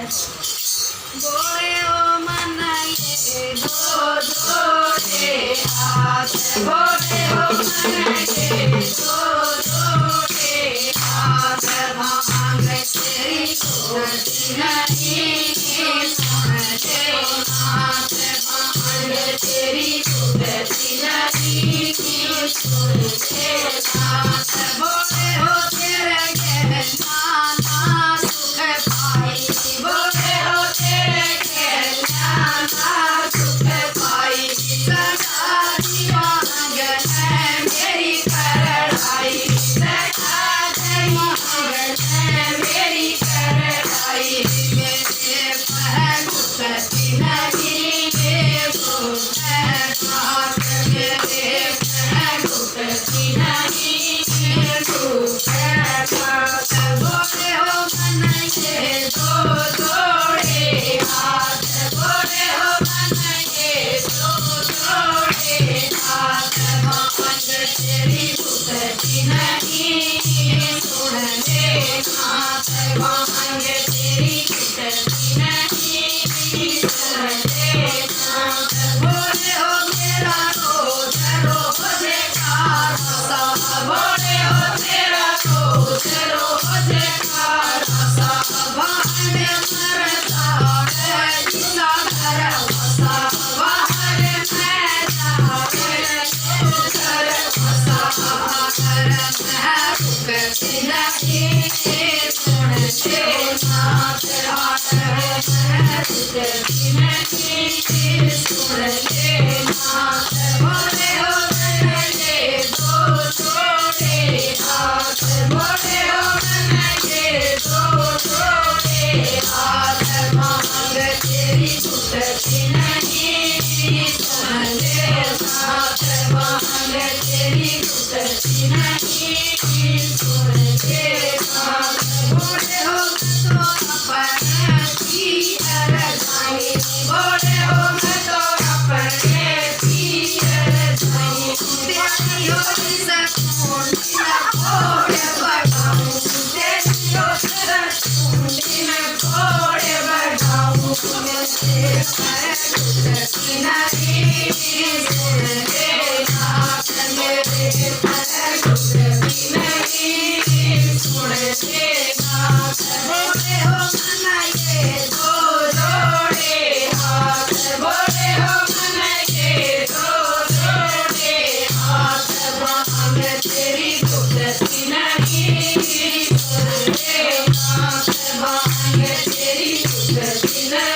बोले ओ मन ये दो जोड़े हाथ बोले ओ मन ये दो जोड़े हाथ भांग तेरी कोई नहीं सुन ले हाथ भांग तेरी कोई नहीं सुन ले हाथ बोले हो तेरे गहना सुख पाई बोले हो तेरे गहना सुख पाई सदा दीवांग है मेरी करड़ाई सदा दीवांग है मेरी करड़ाई मेरे पर गुस्सी नहीं देखो है हाथ मेरे पर गुस्सी नहीं देखो है हाथ बोले हो मन ये दो जोड़े हाथ बोले हो मन ये दो जोड़े हाथ भांग तेरी गुस्सी नहीं सुन ले हाथ भांग तेरी गुस्सी नहीं सुन ले हाथ बोले हो मेरा रोज रोज का रसा बोले हो मेरा रोज रोज का रसा भांग मरता है जिसका घर बसा बाहर में जाए तो घर बसा घर में रुकती नहीं सुन ले नाथ हाथ में रुकती नहीं सुन ले नाथ बोले हो ये दो जोड़े हाथ बोले हो ये दो जोड़े हाथ भांग तेरी गुस्सी नहीं सुन ले हाथ भांग तेरी गुस्सी नहीं सुन ले हाथ बोले हो तो अपने की अरजाई बोले हो मैं तो अपने की अरजाई तेरी हो सकून ना कोड़े बढ़ाऊं तेरी हो सकून ना कोड़े बढ़ाऊं मेरे पर गुस्सी नहीं सुन ले हाथ मेरे पर गुस्सी नहीं सुन ले हाथ बोले हो मन ये दो जोड़े हाथ बोले हो मन ये दो जोड़े हाथ भांग तेरी गुस्सी नहीं सुन ले हाथ भांग तेरी गुस्सी नहीं